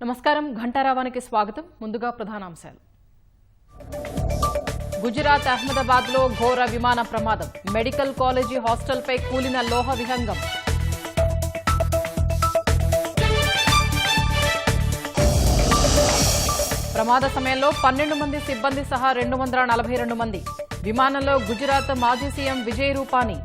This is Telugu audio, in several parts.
నమస్కారం, ఘంటారావానికి స్వాగతం. ముందుగా ప్రధానాంశాలు. గుజరాత్ అహ్మదాబాద్లో ఘోర విమాన ప్రమాదం. మెడికల్ కాలేజీ హాస్టల్పై కూలిన లోహ విహంగం. ప్రమాద సమయంలో 12 మంది సిబ్బంది సహా 242 మంది. విమానంలో గుజరాత్ మాజీ సీఎం విజయ్ రూపానీ.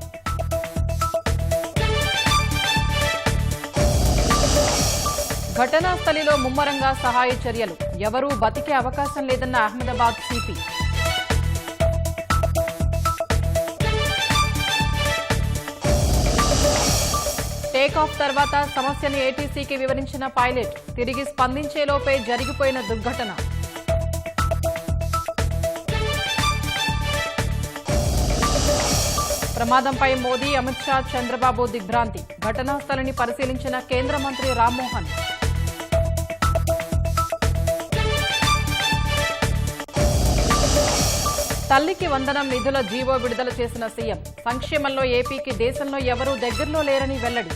ఘటనా స్థలిలో ముమ్మరంగా సహాయ చర్యలు. ఎవరూ బతికే అవకాశం లేదన్న అహ్మదాబాద్ సిపి. టేకాఫ్ తర్వాత సమస్యను ఏటీసీకి వివరించిన పైలట్. తిరిగి స్పందించేలోపే జరిగిపోయిన దుర్ఘటన. ప్రమాదంపై మోదీ, అమిత్ షా, చంద్రబాబు దిగ్భ్రాంతి. ఘటనా స్థలిని పరిశీలించిన కేంద్ర మంత్రి రామ్మోహన్. తల్లికి వందనం నిధుల జీవో విడుదల చేసిన సీఎం. సంక్షేమంలో ఏపీకి దేశంలో ఎవరూ దగ్గరలో లేరని వెల్లడి.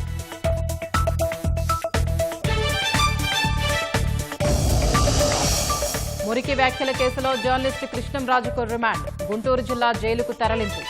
మురికి వ్యాఖ్యల కేసులో జర్నలిస్టు కృష్ణంరాజుకు రిమాండ్. గుంటూరు జిల్లా జైలుకు తరలింపు.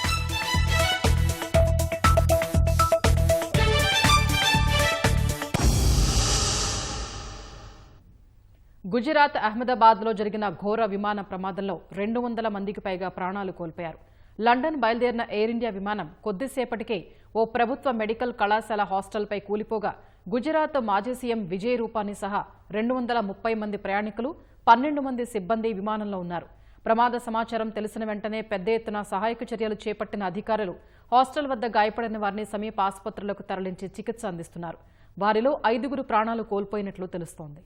గుజరాత్ అహ్మదాబాద్లో జరిగిన ఘోర విమాన ప్రమాదంలో 200 మందికి పైగా ప్రాణాలు కోల్పోయారు. లండన్ బయలుదేరిన ఎయిర్ ఇండియా విమానం కొద్దిసేపటికే ఓ ప్రభుత్వ మెడికల్ కళాశాల హాస్టల్పై కూలిపోగా గుజరాత్ మాజీ సీఎం విజయ్ రూపానీ సహా 230 మంది ప్రయాణికులు, 12 మంది సిబ్బంది విమానంలో ఉన్నారు. ప్రమాద సమాచారం తెలిసిన వెంటనే పెద్ద ఎత్తున సహాయక చర్యలు చేపట్టిన అధికారులు హాస్టల్ వద్ద గాయపడిన వారిని సమీప ఆసుపత్రులకు తరలించి చికిత్స అందిస్తున్నారు. వారిలో 5 ప్రాణాలు కోల్పోయినట్లు తెలుస్తోంది.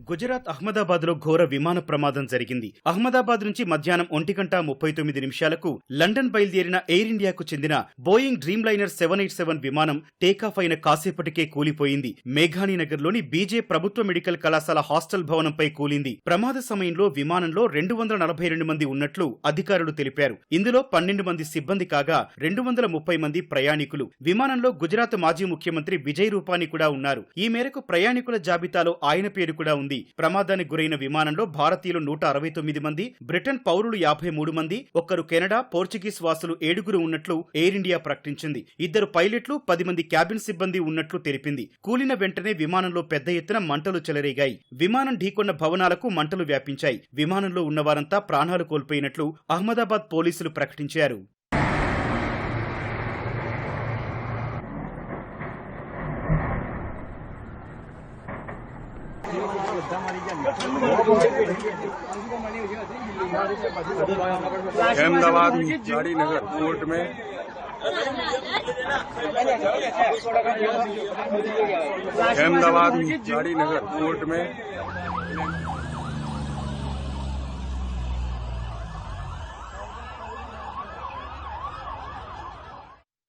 గుజరాత్ అహ్మదాబాద్లో ఘోర విమాన ప్రమాదం జరిగింది. అహ్మదాబాద్ నుంచి మధ్యాహ్నం 1:39 లండన్ బయలుదేరిన ఎయిర్ ఇండియాకు చెందిన బోయింగ్ డ్రీమ్ లైనర్ 787 విమానం టేకాఫ్ అయిన కాసేపటికే కూలిపోయింది. మేఘానీనగర్లోని బీజే ప్రభుత్వ మెడికల్ కళాశాల హాస్టల్ భవనంపై కూలింది. ప్రమాద సమయంలో విమానంలో 242 మంది ఉన్నట్లు అధికారులు తెలిపారు. ఇందులో 12 మంది సిబ్బంది కాగా 230 మంది ప్రయాణికులు. విమానంలో గుజరాత్ మాజీ ముఖ్యమంత్రి విజయ్ రూపానీ కూడా ఉన్నారు. ఈ మేరకు ప్రయాణికుల జాబితాలో ఆయన పేరు కూడా ఉంది. ప్రమాదానికి గురైన విమానంలో భారతీయులు 169 మంది, బ్రిటన్ పౌరులు 53 మంది, ఒక్కరు కెనడా, పోర్చుగీస్ వాసులు 7 ఉన్నట్లు ఎయిర్ ఇండియా ప్రకటించింది. 2 పైలట్లు, 10 మంది క్యాబిన్ సిబ్బంది ఉన్నట్లు తెలిపింది. కూలిన వెంటనే విమానంలో పెద్ద ఎత్తున మంటలు చెలరేగాయి. విమానం ఢీకొన్న భవనాలకు మంటలు వ్యాపించాయి. విమానంలో ఉన్నవారంతా ప్రాణాలు కోల్పోయినట్లు అహ్మదాబాద్ పోలీసులు ప్రకటించారు. अहमदाबाद गाड़ीनगर कोर्ट में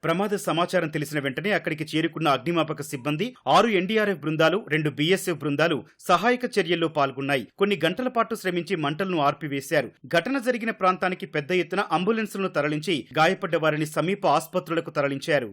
ప్రమాద సమాచారం తెలిసిన వెంటనే అక్కడికి చేరుకున్న అగ్నిమాపక సిబ్బంది, 6 ఎన్డీఆర్ఎఫ్ బృందాలు, 2 బీఎస్ఎఫ్ బృందాలు సహాయక చర్యల్లో పాల్గొన్నాయి. కొన్ని గంటల పాటు శ్రమించి మంటలను ఆర్పివేశారు. ఘటన జరిగిన ప్రాంతానికి పెద్ద ఎత్తున అంబులెన్సులను తరలించి గాయపడ్డ వారిని సమీప ఆసుపత్రులకు తరలించారు.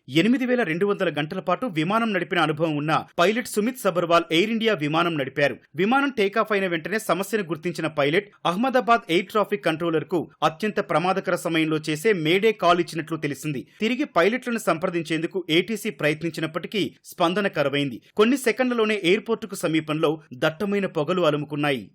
$8,200 గంటల పాటు విమానం నడిపిన అనుభవం ఉన్న pilot Sumit Sabharwal air India విమానం నడిపారు. విమానం టేకాఫ్ అయిన వెంటనే సమస్యను గుర్తించిన pilot Ahmedabad air traffic controller కు అత్యంత ప్రమాదకర సమయంలో చేసే మేడే కాల్ ఇచ్చినట్లు తెలిసింది. తిరిగి పైలట్లను సంప్రదించేందుకు ఏటీసీ ప్రయత్నించినప్పటికీ స్పందన కరువైంది. కొన్ని సెకండ్లలోనే ఎయిర్పోర్టుకు సమీపంలో దట్టమైన పొగలు అలుముకున్నాయి.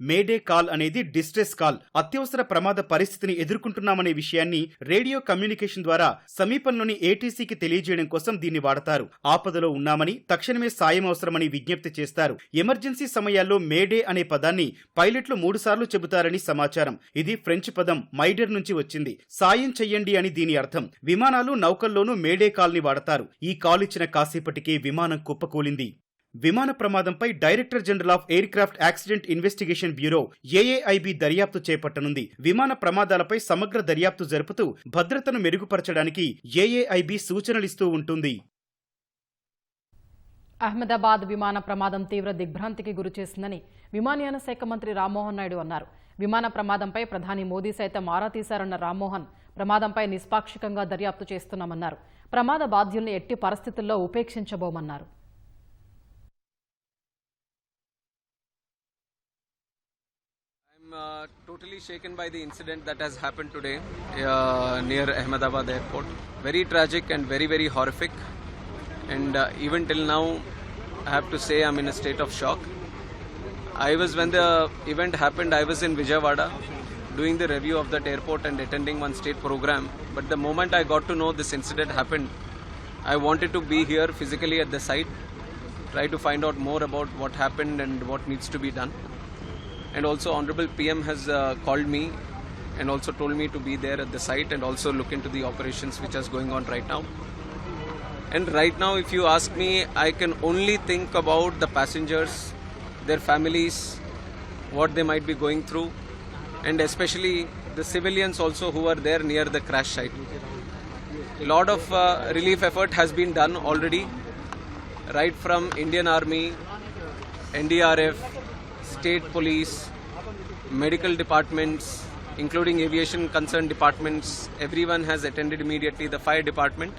మేడే కాల్ అనేది డిస్ట్రెస్ కాల్, అత్యవసర ప్రమాద పరిస్థితిని ఎదుర్కొంటున్నామనే విషయాన్ని రేడియో కమ్యూనికేషన్ ద్వారా సమీపంలోని ఏటీసీకి తెలియజేయడం కోసం దీన్ని వాడతారు. ఆపదలో ఉన్నామని, తక్షణమే సాయం అవసరమని విజ్ఞప్తి చేస్తారు. ఎమర్జెన్సీ సమయాల్లో మేడే అనే పదాన్ని పైలట్లు 3 సార్లు చెబుతారని సమాచారం. ఇది ఫ్రెంచ్ పదం మైడర్ నుంచి వచ్చింది. సాయం చెయ్యండి అని దీని అర్థం. విమానాలు, నౌకల్లోనూ మేడే కాల్ ని వాడతారు. ఈ కాల్ ఇచ్చిన కాసేపటికే విమానం కుప్పకూలింది. విమాన ప్రమాదంపై director general of aircraft accident investigation bureau AAIB దర్యాప్తు చేపట్టనుంది. విమాన ప్రమాదాలపై సమగ్ర దర్యాప్తు జరుపుతూ భద్రతను మెరుగుపరచడానికి ఏఏఐబి సూచనలిస్తూ ఉంటుంది. అహ్మదాబాద్ విమాన ప్రమాదం తీవ్ర దిగ్భ్రాంతికి గురిచేసిందని విమానయాన శాఖ మంత్రి రామ్మోహన్ నాయుడు అన్నారు. విమాన ప్రమాదంపై ప్రధాని మోదీ సైతం ఆరా తీశారన్న రామ్మోహన్, ప్రమాదంపై నిష్పాక్షికంగా దర్యాప్తు చేస్తున్నామన్నారు. ప్రమాద బాధ్యుల్ని ఎట్టి పరిస్థితుల్లో ఉపేక్షించబోమన్నారు. I'm totally shaken by the incident that has happened today near Ahmedabad airport. Very tragic and very, very horrific. And even till now, I have to say I'm in a state of shock. When the event happened, I was in Vijayawada doing the review of that airport and attending one state program. But the moment I got to know this incident happened, I wanted to be here physically at the site, try to find out more about what happened and what needs to be done. And also Honorable PM has called me and also told me to be there at the site and also look into the operations which is going on right now. And right now, if you ask me, I can only think about the passengers, their families, what they might be going through, and especially the civilians also who are there near the crash site. A lot of relief effort has been done already, right from Indian Army, NDRF, state police, medical departments, including aviation concerned departments. Everyone has attended immediately. The fire department,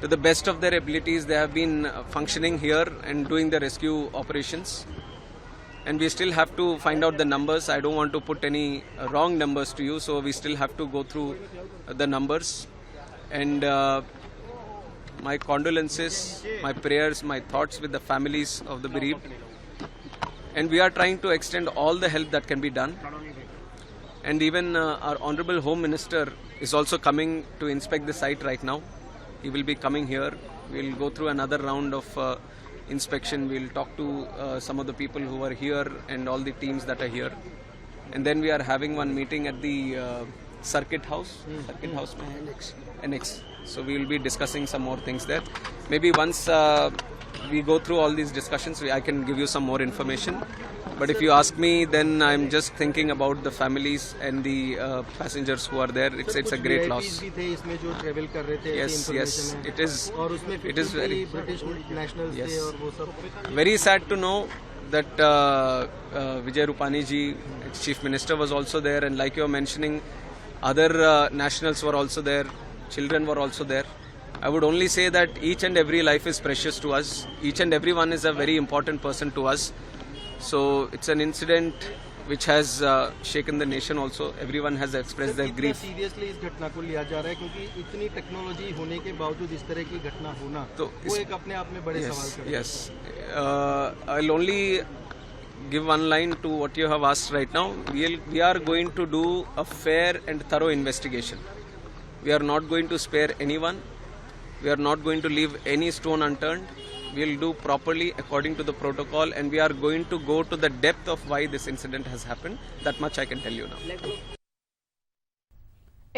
to the best of their abilities, they have been functioning here and doing the rescue operations. And we still have to find out the numbers. I don't want to put any wrong numbers to you, so we still have to go through the numbers. And my condolences, my prayers, my thoughts with the families of the bereaved. And we are trying to extend all the help that can be done. And even our Honorable Home Minister is also coming to inspect the site right now. He will be coming here. We'll go through another round of inspection. We'll talk to some of the people who are here and all the teams that are here. And then we are having one meeting at the Circuit House. Circuit House? Annex. So we will be discussing some more things there. Maybe once we go through all these discussions, I can give you some more information. But if you ask me, then I'm just thinking about the families and the passengers who are there. It's a great loss. Yes, it is very yes. Very sad to know that Vijay Rupani ji, Chief Minister, was also there, and like you're mentioning, other nationals were also there, children were also there. I would only say that each and every life is precious to us. Each and everyone is a very important person to us. So it's an incident which has shaken the nation also. Everyone has expressed their grief. Seriously इस घटना को लिया जा रहा है क्योंकि इतनी टेक्नोलॉजी होने के बावजूद इस तरह की घटना होना तो वो एक अपने आप में बड़े सवाल करता है. Yes. I'll only give one line to what you have asked right now. We are going to do a fair and thorough investigation. We are not going to spare anyone. We are not going to leave any stone unturned. We will do properly according to the protocol, and we are going to go to the depth of why this incident has happened. That much I can tell you now.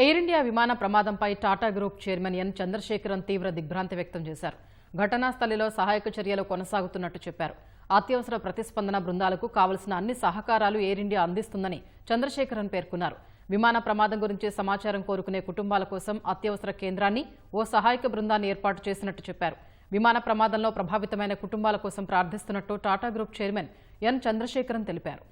Air India విమాన ప్రమాదంపై Tata group chairman N Chandrasekaran తీవ్ర దిగ్భ్రాంతి వ్యక్తం చేశారు. ఘటనా స్థలిలో సహాయక చర్యలు కొనసాగుతున్నట్టు చెప్పారు. అత్యవసర ప్రతిస్పందన బృందాలకు కావలసిన అన్ని సహకారాలు ఎయిర్ ఇండియా అందిస్తుందని చంద్రశేఖరన్ పేర్కొన్నారు. విమాన ప్రమాదం గురించి సమాచారం కోరుకునే కుటుంబాల కోసం అత్యవసర కేంద్రాన్ని, ఓ సహాయక బృందాన్ని ఏర్పాటు చేసినట్టు చెప్పారు. విమాన ప్రమాదంలో ప్రభావితమైన కుటుంబాల కోసం ప్రార్థిస్తున్నట్టు Tata group chairman N Chandrasekaran తెలిపారు.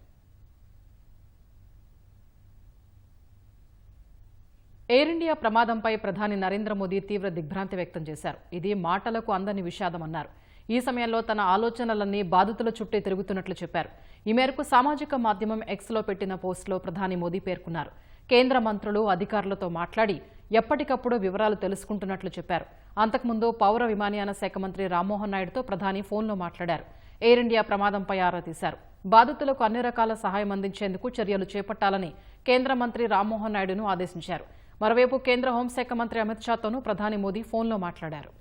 ఎయిర్ ఇండియా ప్రమాదంపై ప్రధాని నరేంద్ర మోదీ తీవ్ర దిగ్భ్రాంతి వ్యక్తం చేశారు. ఇది మాటలకు అందని విషాదమన్నారు. ఈ సమయంలో తన ఆలోచనలన్నీ బాధితుల చుట్టే తిరుగుతున్నట్లు చెప్పారు. ఈ మేరకు సామాజిక మాధ్యమం ఎక్స్లో పెట్టిన పోస్టులో ప్రధాని మోదీ పేర్కొన్నారు. కేంద్ర మంత్రులు, అధికారులతో మాట్లాడి ఎప్పటికప్పుడు వివరాలు తెలుసుకుంటున్నట్లు చెప్పారు. అంతకుముందు పౌర విమానయాన శాఖ మంత్రి రామ్మోహన్ నాయుడుతో ప్రధాని ఫోన్లో మాట్లాడారు. ఎయిర్ ఇండియా ప్రమాదంపై ఆరా తీశారు. బాధితులకు అన్ని రకాల సహాయం అందించేందుకు చర్యలు చేపట్టాలని కేంద్ర మంత్రి రామ్మోహన్ నాయుడును ఆదేశించారు. మరోవైపు కేంద్ర హోంశాఖ మంత్రి అమిత్ షాతోనూ ప్రధాని మోదీ ఫోన్లో మాట్లాడారు.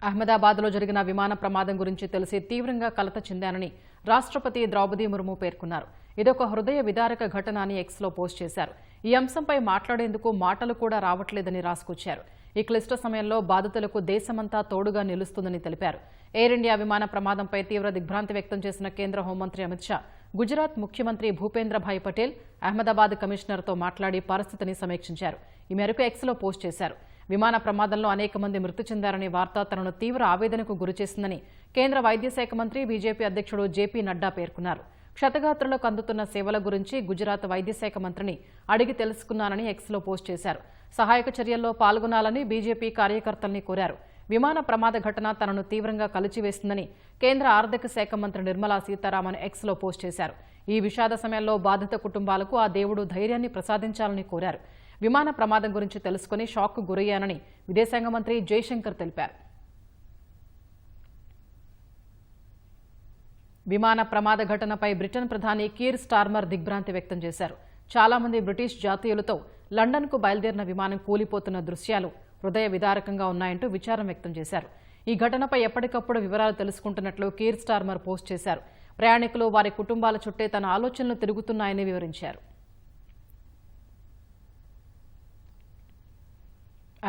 అహ్మదాబాద్లో జరిగిన విమాన ప్రమాదం గురించి తెలిసి తీవ్రంగా కలత చెందానని రాష్ట్రపతి ద్రౌపది ముర్ము పేర్కొన్నారు. ఇదొక హృదయ విదారక ఘటన అని ఎక్స్లో పోస్ట్ చేశారు. ఈ అంశంపై మాట్లాడేందుకు మాటలు కూడా రావట్లేదని రాసుకొచ్చారు. ఈ క్లిష్ట సమయంలో బాధితులకు దేశమంతా తోడుగా నిలుస్తుందని తెలిపారు. ఎయిర్ ఇండియా విమాన ప్రమాదంపై తీవ్ర దిగ్భ్రాంతి వ్యక్తం చేసిన కేంద్ర హోంమంత్రి అమిత్ షా గుజరాత్ ముఖ్యమంత్రి భూపేంద్రభాయ్ పటేల్ అహ్మదాబాద్ కమిషనర్తో మాట్లాడి పరిస్థితిని సమీక్షించారు. ఈ మేరకు ఎక్స్లో పోస్ట్ చేశారు. విమాన ప్రమాదంలో అనేక మంది మృతి చెందారనే వార్త తనను తీవ్ర ఆవేదనకు గురిచేసిందని కేంద్ర వైద్య శాఖ మంత్రి బీజేపీ అధ్యక్షుడు జేపీ నడ్డా పేర్కొన్నారు. క్షతగాత్రులకు అందుతున్న సేవల గురించి గుజరాత్ వైద్య శాఖ మంత్రిని అడిగి తెలుసుకున్నానని ఎక్స్లో పోస్ట్ చేశారు. సహాయక చర్యల్లో పాల్గొనాలని బీజేపీ కార్యకర్తల్ని కోరారు. విమాన ప్రమాద ఘటన తనను తీవ్రంగా కలిచివేసిందని కేంద్ర ఆర్థిక శాఖ మంత్రి నిర్మలా సీతారామన్ ఎక్స్లో పోస్ట్ చేశారు. ఈ విషాద సమయంలో బాధిత కుటుంబాలకు ఆ దేవుడు ధైర్యాన్ని ప్రసాదించాలని కోరారు. విమాన ప్రమాదం గురించి తెలుసుకుని షాక్కు గురయ్యానని విదేశాంగ మంత్రి జైశంకర్ తెలిపారు. విమాన ప్రమాద ఘటనపై బ్రిటన్ ప్రధాని కీర్ స్టార్మర్ దిగ్భ్రాంతి వ్యక్తం చేశారు. చాలా మంది బ్రిటిష్ జాతీయులతో లండన్కు బయలుదేరిన విమానం కూలిపోతున్న దృశ్యాలు హృదయ విదారకంగా ఉన్నాయంటూ విచారం వ్యక్తం చేశారు. ఈ ఘటనపై ఎప్పటికప్పుడు వివరాలు తెలుసుకుంటున్నట్లు కీర్ స్టార్మర్ పోస్ట్ చేశారు. ప్రయాణికులు వారి కుటుంబాల చుట్టే తన ఆలోచనలు తిరుగుతున్నాయని వివరించారు.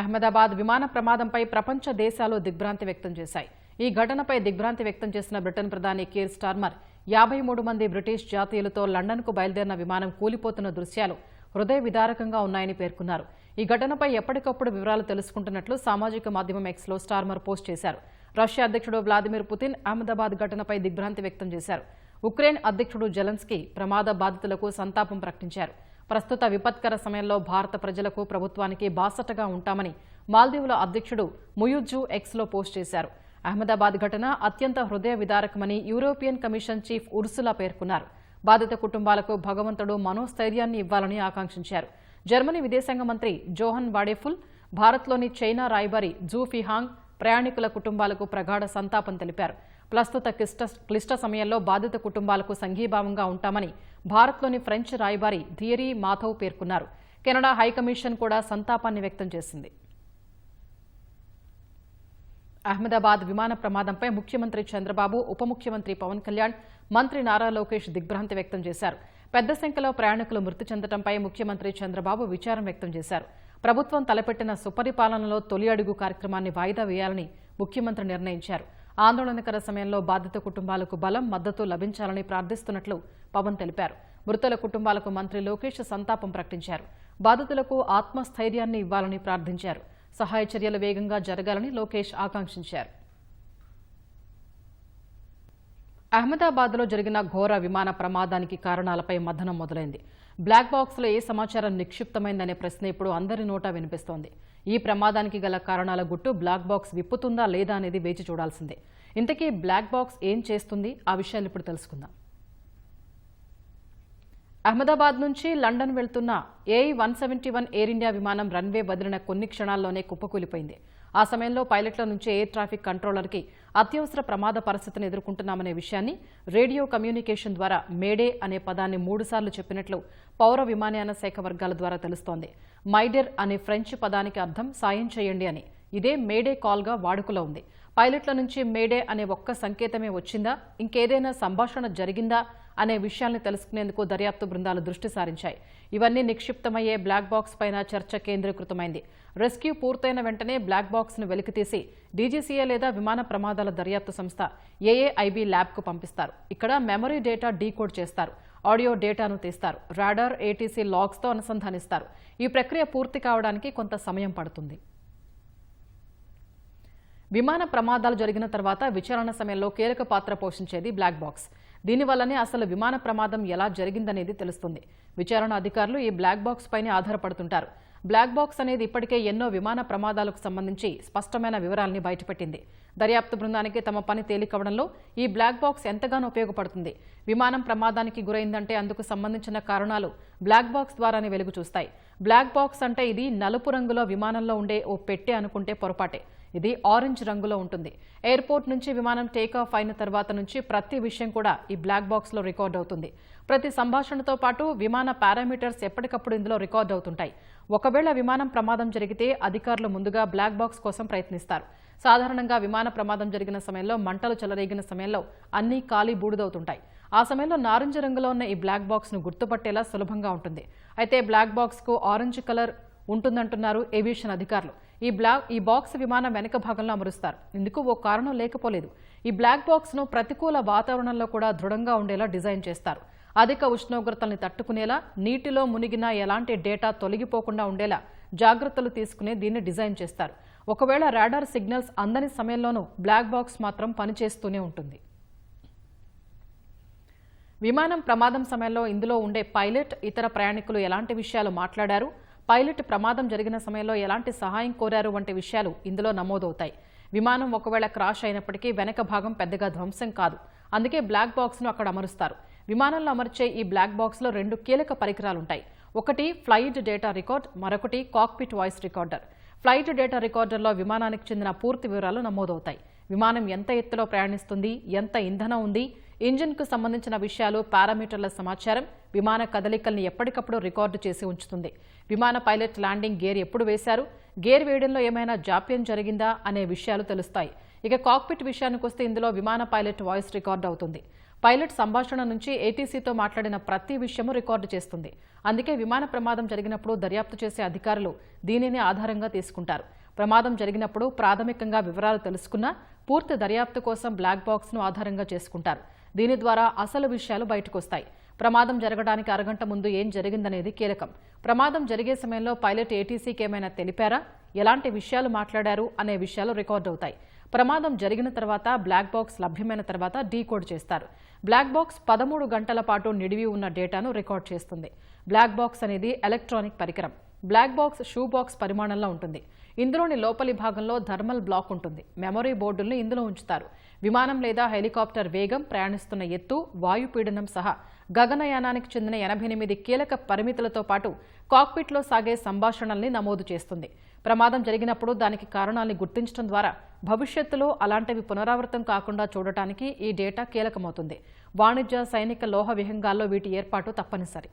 అహ్మదాబాద్ విమాన ప్రమాదంపై ప్రపంచ దేశాలు దిగ్భ్రాంతి వ్యక్తం చేశాయి. ఈ ఘటనపై దిగ్భ్రాంతి వ్యక్తం చేసిన బ్రిటన్ ప్రధాని కీర్ స్టార్మర్ 53 మంది బ్రిటిష్ జాతీయులతో లండన్కు బయలుదేరిన విమానం కూలిపోతున్న దృశ్యాలు హృదయ విదారకంగా ఉన్నాయని పేర్కొన్నారు. ఈ ఘటనపై ఎప్పటికప్పుడు వివరాలు తెలుసుకుంటున్నట్లు సామాజిక మాధ్యమం ఎక్స్లో స్టార్మర్ పోస్ట్ చేశారు. రష్యా అధ్యక్షుడు వ్లాదిమిర్ పుతిన్ అహ్మదాబాద్ ఘటనపై దిగ్భ్రాంతి వ్యక్తం చేశారు. ఉక్రెయిన్ అధ్యక్షుడు జెలెన్స్కీ ప్రమాద బాధితులకు సంతాపం ప్రకటించారు. ప్రస్తుత విపత్కర సమయంలో భారత ప్రజలకు ప్రభుత్వానికి బాసటగా ఉంటామని మాల్దీవుల అధ్యక్షుడు ముయుజ్జు ఎక్స్లో పోస్ట్ చేశారు. అహ్మదాబాద్ ఘటన అత్యంత హృదయ విదారకమని యూరోపియన్ కమిషన్ చీఫ్ ఉర్సులా పేర్కొన్నారు. బాధిత కుటుంబాలకు భగవంతుడు మనోస్థైర్యాన్ని ఇవ్వాలని ఆకాంక్షించారు. జర్మనీ విదేశాంగ మంత్రి జోహన్ వాడేఫుల్, భారత్లోని చైనా రాయబారి జూ ఫిహాంగ్ ప్రయాణికుల కుటుంబాలకు ప్రగాఢ సంతాపం తెలిపారు. ప్రస్తుత క్లిష్ట సమయంలో బాధిత కుటుంబాలకు సంఘీభావంగా ఉంటామని భారత్లోని ఫ్రెంచ్ రాయబారి థియరీ మాథవ్ పేర్కొన్నారు. కెనడా హైకమిషన్ కూడా సంతాపాన్ని వ్యక్తం చేసింది. అహ్మదాబాద్ విమాన ప్రమాదంపై ముఖ్యమంత్రి చంద్రబాబు, ఉప ముఖ్యమంత్రి పవన్ కళ్యాణ్, మంత్రి నారా లోకేష్ దిగ్భ్రాంతి వ్యక్తం చేశారు. పెద్ద సంఖ్యలో ప్రయాణికులు మృతి చెందడంపై ముఖ్యమంత్రి చంద్రబాబు విచారం వ్యక్తం చేశారు. ప్రభుత్వం తలపెట్టిన సుపరిపాలనలో తొలి అడుగు కార్యక్రమాన్ని వాయిదా వేయాలని ముఖ్యమంత్రి నిర్ణయించారు. ఆందోళనకర సమయంలో బాధిత కుటుంబాలకు బలం, మద్దతు లభించాలని ప్రార్థిస్తున్నట్లు పవన్ తెలిపారు. మృతుల కుటుంబాలకు మంత్రి లోకేష్ సంతాపం ప్రకటించారు. బాధితులకు ఆత్మస్థైర్యాన్ని ఇవ్వాలని ప్రార్థించారు. సహాయ చర్యలు వేగంగా జరగాలని లోకేష్ ఆకాంక్షించారు. అహ్మదాబాద్లో జరిగిన ఘోర విమాన ప్రమాదానికి కారణాలపై మథనం మొదలైంది. బ్లాక్ బాక్స్లో ఏ సమాచారం నిక్షిప్తమైందనే ప్రశ్న ఇప్పుడు అందరి నోటా వినిపిస్తోంది. ఈ ప్రమాదానికి గల కారణాల గుట్టు బ్లాక్ బాక్స్ విప్పుతుందా లేదా అనేది వేచి చూడాల్సిందే. ఇంతకీ బ్లాక్ బాక్స్ ఏం చేస్తుంది? ఆ విషయాలు ఇప్పుడు తెలుసుకుందాం. అహ్మదాబాద్ నుంచి లండన్ వెళ్తున్న AI-171 ఎయిర్ ఇండియా విమానం రన్వే వదిలిన కొన్ని క్షణాల్లోనే కుప్పకూలిపోయింది. ఆ సమయంలో పైలట్ల నుంచి ఎయిర్ ట్రాఫిక్ కంట్రోలర్కి అత్యవసర ప్రమాద పరిస్థితిని ఎదుర్కొంటున్నామనే విషయాన్ని రేడియో కమ్యూనికేషన్ ద్వారా మేడే అనే పదాన్ని 3 సార్లు చెప్పినట్లు పౌర విమానయాన శాఖ వర్గాల ద్వారా తెలుస్తోంది. మైడెర్ అనే ఫ్రెంచ్ పదానికి అర్థం సాయం చేయండి అని. ఇదే మేడే కాల్గా వాడుకలో ఉంది. పైలట్ల నుంచి మేడే అనే ఒక్క సంకేతమే వచ్చిందా, ఇంకేదైనా సంభాషణ జరిగిందా అనే విషయాల్ని తెలుసుకునేందుకు దర్యాప్తు బృందాలు దృష్టి సారించాయి. ఇవన్నీ నిక్షిప్తమయ్యే బ్లాక్ బాక్స్ పైన చర్చ కేంద్రీకృతమైంది. రెస్క్యూ పూర్తయిన వెంటనే బ్లాక్ బాక్స్ ను వెలికితీసి డీజీసీఏ లేదా విమాన ప్రమాదాల దర్యాప్తు సంస్థ AAIB ల్యాబ్కు పంపిస్తారు. ఇక్కడ మెమరీ డేటా డీకోడ్ చేస్తారు, ఆడియో డేటాను తీస్తారు, రాడార్, ATC లాగ్స్తో అనుసంధానిస్తారు. ఈ ప్రక్రియ పూర్తి కావడానికి కొంత సమయం పడుతుంది. విమాన ప్రమాదాలు జరిగిన తర్వాత విచారణ సమయంలో కీలక పాత్ర పోషించేది బ్లాక్ బాక్స్. దీనివల్లనే అసలు విమాన ప్రమాదం ఎలా జరిగిందనేది తెలుస్తుంది. విచారణ అధికారులు ఈ బ్లాక్ బాక్స్ పైనే ఆధారపడుతుంటారు. బ్లాక్ బాక్స్ అనేది ఇప్పటికే ఎన్నో విమాన ప్రమాదాలకు సంబంధించి స్పష్టమైన వివరాల్ని బయటపెట్టింది. దర్యాప్తు బృందానికి తమ పని తేలికవడంలో ఈ బ్లాక్ బాక్స్ ఎంతగానో ఉపయోగపడుతుంది. విమానం ప్రమాదానికి గురైందంటే అందుకు సంబంధించిన కారణాలు బ్లాక్ బాక్స్ ద్వారానే వెలుగు చూస్తాయి. బ్లాక్ బాక్స్ అంటే ఇది నలుపు రంగులో విమానంలో ఉండే ఓ పెట్టె అనుకుంటే పొరపాటే. ఇది ఆరెంజ్ రంగులో ఉంటుంది. ఎయిర్పోర్ట్ నుంచి విమానం టేకాఫ్ అయిన తర్వాత నుంచి ప్రతి విషయం కూడా ఈ బ్లాక్ బాక్స్లో రికార్డ్ అవుతుంది. ప్రతి సంభాషణతో పాటు విమాన పారామీటర్స్ ఎప్పటికప్పుడు ఇందులో రికార్డ్ అవుతుంటాయి. ఒకవేళ విమానం ప్రమాదం జరిగితే అధికారులు ముందుగా బ్లాక్ బాక్స్ కోసం ప్రయత్నిస్తారు. సాధారణంగా విమాన ప్రమాదం జరిగిన సమయంలో మంటలు చెలరేగిన సమయంలో అన్నీ ఖాళీ బూడిదవుతుంటాయి. ఆ సమయంలో నారింజ రంగులో ఉన్న ఈ బ్లాక్ బాక్స్ ను గుర్తుపట్టేలా సులభంగా ఉంటుంది. అయితే బ్లాక్ బాక్స్ కు ఆరెంజ్ కలర్ ఉంటుందంటున్నారు ఏవియేషన్ అధికారులు. ఈ బాక్స్ విమానం వెనక భాగంలో అమరుస్తారు. ఇందుకు ఓ కారణం లేకపోలేదు. ఈ బ్లాక్ బాక్స్ ను ప్రతికూల వాతావరణంలో కూడా దృఢంగా ఉండేలా డిజైన్ చేస్తారు. అధిక ఉష్ణోగ్రతల్ని తట్టుకునేలా, నీటిలో మునిగినా ఎలాంటి డేటా తొలగిపోకుండా ఉండేలా జాగ్రత్తలు తీసుకునే దీన్ని డిజైన్ చేస్తారు. ఒకవేళ రాడార్ సిగ్నల్స్ అందని సమయంలోనూ బ్లాక్ బాక్స్ మాత్రం పనిచేస్తూనే ఉంటుంది. విమానం ప్రమాదం సమయంలో ఇందులో ఉండే పైలట్, ఇతర ప్రయాణికులు ఎలాంటి విషయాలు మాట్లాడారు, పైలట్ ప్రమాదం జరిగిన సమయంలో ఎలాంటి సహాయం కోరారు వంటి విషయాలు ఇందులో నమోదవుతాయి. విమానం ఒకవేళ క్రాష్ అయినప్పటికీ వెనక భాగం పెద్దగా ధ్వంసం కాదు. అందుకే బ్లాక్ బాక్స్ ను అక్కడ అమరుస్తారు. విమానంలో అమర్చే ఈ బ్లాక్ బాక్స్ లో 2 కీలక పరికరాలుంటాయి. ఒకటి ఫ్లైట్ డేటా రికార్డ్, మరొకటి cockpit voice recorder. Flight data రికార్డర్లో విమానానికి చెందిన పూర్తి వివరాలు నమోదవుతాయి. విమానం ఎంత ఎత్తులో ప్రయాణిస్తుంది, ఎంత ఇంధనం ఉంది, ఇంజిన్కు సంబంధించిన విషయాలు, పారామీటర్ల సమాచారం, విమాన కదలికల్ని ఎప్పటికప్పుడు రికార్డు చేసి ఉంచుతుంది. విమాన పైలట్ ల్యాండింగ్ గేర్ ఎప్పుడు వేశారు, గేర్ వేయడంలో ఏమైనా జాప్యం జరిగిందా అనే విషయాలు తెలుస్తాయి. ఇక కాక్పిట్ విషయానికి వస్తే ఇందులో విమాన పైలట్ వాయిస్ రికార్డు అవుతుంది. పైలట్ సంభాషణ నుంచి ఏటీసీతో మాట్లాడిన ప్రతి విషయము రికార్డు చేస్తుంది. అందుకే విమాన ప్రమాదం జరిగినప్పుడు దర్యాప్తు చేసే అధికారులు దీనిని ఆధారంగా తీసుకుంటారు. ప్రమాదం జరిగినప్పుడు ప్రాథమికంగా వివరాలు తెలుసుకున్నా పూర్తి దర్యాప్తు కోసం బ్లాక్ బాక్స్ ను ఆధారంగా చేసుకుంటారు. దీని ద్వారా అసలు విషయాలు బయటకొస్తాయి. ప్రమాదం జరగడానికి అరగంట ముందు ఏం జరిగిందనేది కీలకం. ప్రమాదం జరిగే సమయంలో పైలట్ ఏటీసీకి ఏమైనా తెలిపారా, ఎలాంటి విషయాలు మాట్లాడారు అనే విషయాలు రికార్డు అవుతాయి. ప్రమాదం జరిగిన తర్వాత బ్లాక్ బాక్స్ లభ్యమైన తర్వాత డీకోడ్ చేస్తారు. బ్లాక్ బాక్స్ 13 గంటల పాటు నిడివి ఉన్న డేటాను రికార్డ్ చేస్తుంది. బ్లాక్ బాక్స్ అనేది ఎలక్ట్రానిక్ పరికరం. బ్లాక్ బాక్స్ షూ బాక్స్ పరిమాణంలో ఉంటుంది. ఇందులోని లోపలి భాగంలో థర్మల్ బ్లాక్ ఉంటుంది. మెమరీ బోర్డుల్ని ఇందులో ఉంచుతారు. విమానం లేదా హెలికాప్టర్ వేగం, ప్రయాణిస్తున్న ఎత్తు, వాయుపీడనం సహా గగనయానానికి చెందిన 88 కీలక పరిమితులతో పాటు కాక్పిట్లో సాగే సంభాషణల్ని నమోదు చేస్తుంది. ప్రమాదం జరిగినప్పుడు దానికి కారణాన్ని గుర్తించడం ద్వారా భవిష్యత్తులో అలాంటివి పునరావృతం కాకుండా చూడటానికి ఈ డేటా కీలకమవుతుంది. వాణిజ్య, సైనిక లోహ విహంగాల్లో వీటి ఏర్పాటు తప్పనిసరి.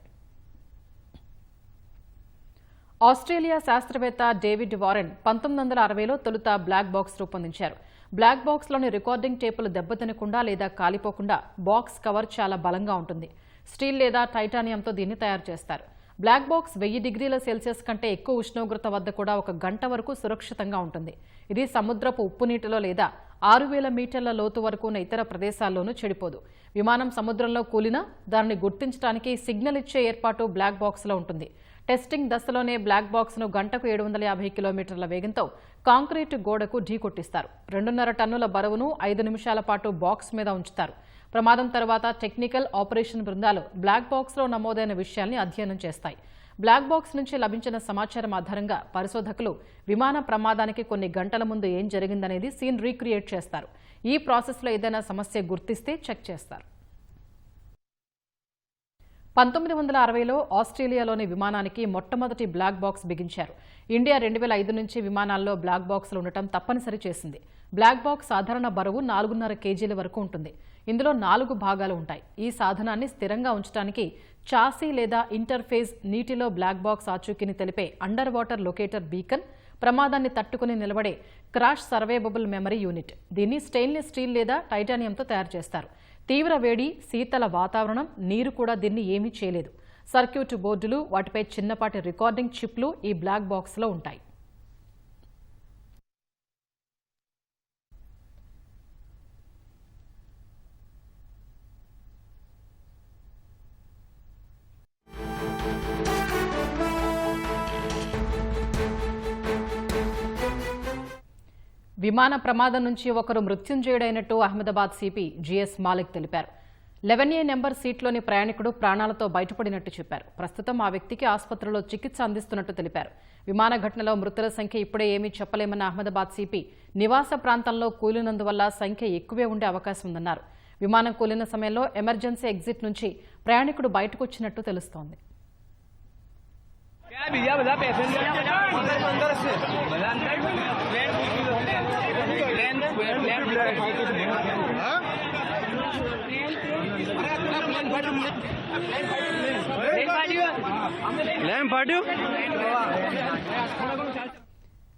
ఆస్ట్రేలియా శాస్త్రవేత్త డేవిడ్ వారెన్ 1960లో తొలుత బ్లాక్ బాక్స్ రూపొందించారు. బ్లాక్ బాక్స్లోని రికార్డింగ్ టేపులు దెబ్బతినకుండా లేదా కాలిపోకుండా బాక్స్ కవర్ చాలా బలంగా ఉంటుంది. స్టీల్ లేదా టైటానియంతో దీన్ని తయారు చేస్తారు. బ్లాక్ బాక్స్ 1000 డిగ్రీల సెల్సియస్ కంటే ఎక్కువ ఉష్ణోగ్రత వద్ద కూడా 1 గంట వరకు సురక్షితంగా ఉంటుంది. ఇది సముద్రపు ఉప్పు నీటిలో లేదా 6000 మీటర్ల లోతు వరకు ఉన్న ఇతర ప్రదేశాల్లోనూ చెడిపోదు. విమానం సముద్రంలో కూలినా దానిని గుర్తించడానికి సిగ్నల్ ఇచ్చే ఏర్పాటు బ్లాక్ బాక్స్లో ఉంటుంది. టెస్టింగ్ దశలోనే బ్లాక్ బాక్స్ ను గంటకు 750 కిలోమీటర్ల వేగంతో కాంక్రీటు గోడకు ఢీకొట్టిస్తారు. 2.5 టన్నుల బరువును 5 నిమిషాల పాటు బాక్స్ మీద ఉంచుతారు. ప్రమాదం తర్వాత టెక్నికల్, ఆపరేషన్ బృందాలు బ్లాక్ బాక్స్ లో నమోదైన విషయాల్ని అధ్యయనం చేస్తాయి. బ్లాక్ బాక్స్ నుంచి లభించిన సమాచారం ఆధారంగా పరిశోధకులు విమాన ప్రమాదానికి కొన్ని గంటల ముందు ఏం జరిగిందనేది సీన్ రీక్రియేట్ చేస్తారు. ఈ ప్రాసెస్లో ఏదైనా సమస్య గుర్తిస్తే చెక్ చేస్తారు. 1960లో ఆస్ట్రేలియాలోని విమానానికి మొట్టమొదటి బ్లాక్ బాక్స్ బిగించారు. ఇండియా 2005 నుంచి విమానాల్లో బ్లాక్ బాక్స్లు ఉండటం తప్పనిసరి చేసింది. బ్లాక్ బాక్స్ సాధారణ బరువు 4.5 కేజీల వరకు ఉంటుంది. ఇందులో 4 భాగాలు ఉంటాయి. ఈ సాధనాన్ని స్థిరంగా ఉంచడానికి చాసీ లేదా ఇంటర్ఫేస్, నీటిలో బ్లాక్ బాక్స్ ఆచూకీని తెలిపే అండర్ వాటర్ లొకేటర్ బీకన్, ప్రమాదాన్ని తట్టుకుని నిలబడే క్రాష్ సర్వైవబుల్ మెమరీ యూనిట్. దీన్ని స్టెయిన్లెస్ స్టీల్ లేదా టైటానియంతో తయారు చేస్తారు. తీవ్ర వేడి, శీతల వాతావరణం, నీరు కూడా దీన్ని ఏమీ చేయలేదు. సర్క్యూట్ బోర్డులు, వాటిపై చిన్నపాటి రికార్డింగ్ చిప్లు ఈ బ్లాక్ బాక్స్లో ఉంటాయి. విమాన ప్రమాదం నుంచి ఒకరు మృత్యుంజయుడైనట్టు అహ్మదాబాద్ సిపి జిఎస్ మాలిక్ తెలిపారు. 11A నెంబర్ సీట్లోని ప్రయాణికుడు ప్రాణాలతో బయటపడినట్టు చెప్పారు. ప్రస్తుతం ఆ వ్యక్తికి ఆసుపత్రిలో చికిత్స అందిస్తున్నట్టు తెలిపారు. విమాన ఘటనలో మృతుల సంఖ్య ఇప్పుడే ఏమీ చెప్పలేమన్న అహ్మదాబాద్ సిపి నివాస ప్రాంతంలో కూలినందువల్ల సంఖ్య ఎక్కువే ఉండే అవకాశం ఉందన్నారు. విమానం కూలిన సమయంలో ఎమర్జెన్సీ ఎగ్జిట్ నుంచి ప్రయాణికుడు బయటకు వచ్చినట్టు తెలుస్తోంది.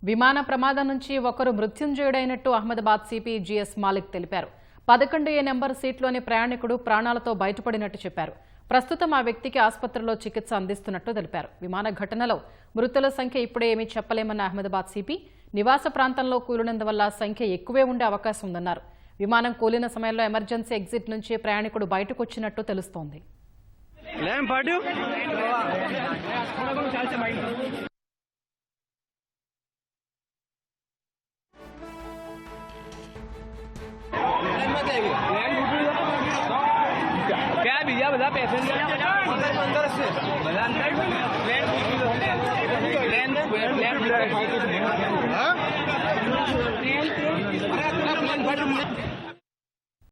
విమాన ప్రమాదం నుంచి ఒకరు మృత్యుంజయుడైనట్టు అహ్మదాబాద్ సిపి జిఎస్ మాలిక్ తెలిపారు. 11A నెంబర్ సీట్లోని ప్రయాణికుడు ప్రాణాలతో బయటపడినట్టు చెప్పారు. ప్రస్తుతం ఆ వ్యక్తికి ఆసుపత్రిలో చికిత్స అందిస్తున్నట్టు తెలిపారు. విమాన ఘటనలో మృతుల సంఖ్య ఇప్పుడే ఏమీ చెప్పలేమన్న అహ్మదాబాద్ సిపి నివాస ప్రాంతంలో కూలినందువల్ల సంఖ్య ఎక్కువే ఉండే అవకాశం ఉందన్నారు. విమానం కూలిన సమయంలో ఎమర్జెన్సీ ఎగ్జిట్ నుంచి ప్రయాణికుడు బయటకు వచ్చినట్టు తెలుస్తోంది. क्या भैया बता पैसेंजर अंदर